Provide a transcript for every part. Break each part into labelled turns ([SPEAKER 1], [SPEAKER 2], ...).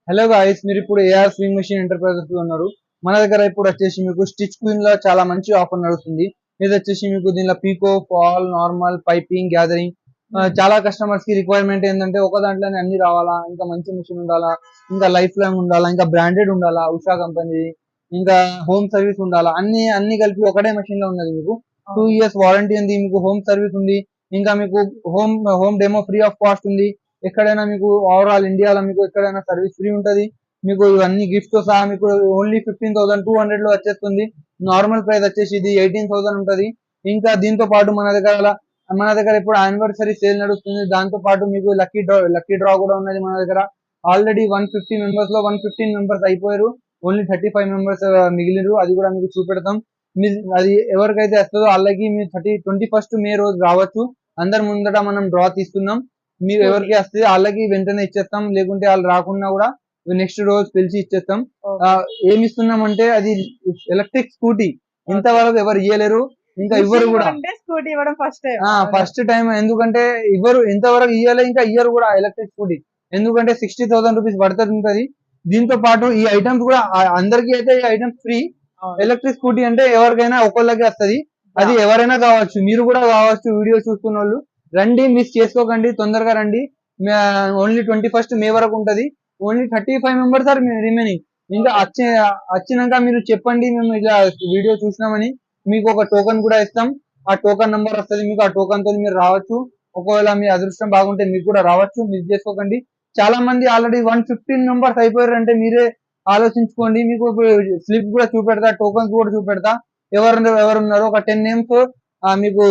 [SPEAKER 1] Hello guys, మీరు ఇప్పుడు AR swing machine enterprises లో ఉన్నారు. మన దగ్గర ఇప్పుడు వచ్చేసి మీకు స్టిచ్ క్వీన్ లో చాలా మంచి ఆఫర్ నడుస్తుంది. ఇది వచ్చేసి మీకు దీనిలో పీకో, ఫాల్, నార్మల్, పైపింగ్, గ్యాదరింగ్ చాలా కస్టమర్స్ కి రిక్వైర్మెంట్ ఏంటంటే ఒక దాంట్లోనే అన్ని రావాలా, ఇంకా మంచి మెషిన్ ఉండాలా, ఇంకా లైఫ్ లాంగ్ ఉండాలా, ఇంకా బ్రాండెడ్ ఉండాలా, ఉషా కంపెనీ, ఇంకా హోమ్ సర్వీస్ ఉండాలా, అన్ని అన్ని కలిపి ఒకటే మెషిన్ లో ఉన్నది. మీకు 2 years వారంటీ ఉంది, మీకు హోమ్ సర్వీస్ ఉంది, ఇంకా మీకు home home demo free of cost ఉంది. ఎక్కడైనా మీకు ఓవరాల్ ఇండియాలో మీకు ఎక్కడైనా సర్వీస్ ఫ్రీ ఉంటది. మీకు ఇవన్నీ గిఫ్ట్స్ తో సహా మీకు ఓన్లీ 15,200 లో వచ్చేస్తుంది. నార్మల్ ప్రైస్ వచ్చేసి ఇది 18,000 ఉంటది. ఇంకా దీంతో పాటు మన దగ్గర ఇప్పుడు యానివర్సరీ సేల్ నడుస్తుంది. దాంతో పాటు మీకు లక్కీ డ్రా కూడా ఉన్నది మన దగ్గర. ఆల్రెడీ 150 మెంబర్స్ లో 115 మెంబర్స్ అయిపోయారు. ఓన్లీ 35 మెంబర్స్ మిగిలిరు. అది కూడా మీకు చూపెడతాం. అది ఎవరికైతే వస్తుందో వాళ్ళకి మీరు 21st మే రోజు రావచ్చు. అందరి ముందట మనం డ్రా తీస్తున్నాం. మీరు ఎవరికి వస్తే వాళ్ళకి వెంటనే ఇచ్చేస్తాం, లేకుంటే వాళ్ళు రాకుండా కూడా నెక్స్ట్ రోజు పిలిచి ఇచ్చేస్తాం. ఏమి ఇస్తున్నాం అంటే అది ఎలక్ట్రిక్ స్కూటీ. ఇంతవరకు ఎవరు ఇయ్యలేరు, ఇంకా ఇవ్వరు కూడా.
[SPEAKER 2] స్కూటీ ఇవ్వడం
[SPEAKER 1] ఫస్ట్ టైం, ఎందుకంటే ఇవ్వరు, ఇంతవరకు ఇయ్యలే, ఇంకా ఇయ్యరు కూడా ఎలక్ట్రిక్ స్కూటీ. ఎందుకంటే 60,000 రూపీస్ పడుతుంది ఉంటది. దీంతో పాటు ఈ ఐటమ్స్ కూడా అందరికీ అయితే ఈ ఐటమ్స్ ఫ్రీ. ఎలక్ట్రిక్ స్కూటీ అంటే ఎవరికైనా ఒకళ్ళకి వస్తది. అది ఎవరైనా కావచ్చు, మీరు కూడా కావచ్చు. వీడియో చూస్తున్న వాళ్ళు రండి, మిస్ చేసుకోకండి, తొందరగా రండి. ఓన్లీ 21st మే వరకు ఉంటది. Only 35 members are remaining. ఇంకా వచ్చినాక మీరు చెప్పండి, మేము ఇలా వీడియో చూసినామని. మీకు ఒక టోకన్ కూడా ఇస్తాం. ఆ టోకన్ నంబర్ వస్తుంది మీకు. ఆ టోకన్ తో మీరు రావచ్చు. ఒకవేళ మీ అదృష్టం బాగుంటే మీకు కూడా రావచ్చు. మిస్ చేసుకోకండి. చాలా మంది ఆల్రెడీ 115 మెంబర్స్ అయిపోయారు అంటే మీరే ఆలోచించుకోండి. మీకు స్లిప్ కూడా చూపెడతా, టోకన్స్ కూడా చూపెడతా. ఎవరున్నారు ఒక 10 నేమ్స్ మీకు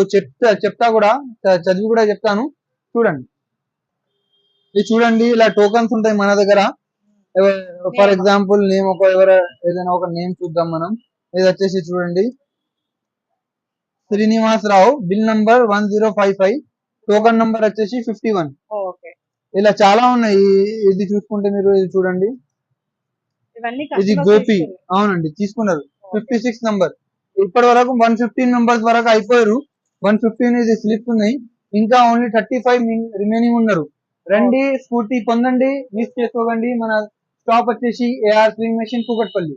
[SPEAKER 1] చెప్తా కూడా, చదివి కూడా చెప్తాను. చూడండి, ఇది చూడండి, ఇలా టోకన్స్ ఉంటాయి మన దగ్గర. ఫర్ ఎగ్జాంపుల్ నేమ్ ఏదైనా ఒక నేమ్ చూద్దాం మనం. ఇది వచ్చేసి చూడండి, Srinivas Rao, bill number 1055, token number వచ్చేసి 51. ఇలా చాలా ఉన్నాయి. ఇది చూసుకుంటే మీరు ఇది చూడండి, ఇది గోపి. అవునండి, తీసుకున్నారు 56 నంబర్. ఇప్పటి వరకు 115 మెంబర్స్ వరకు అయిపోయారు. 115 ఇది స్లిప్ ఉన్నాయి. ఇంకా ఓన్లీ 35 రిమైనింగ్ ఉన్నారు. రండి, స్కూటీ పొందండి, మిస్ చేసుకోకండి. మన స్టాప్ వచ్చేసి ఏఆర్ స్వింగ్ మెషిన్, కూకట్పల్లి.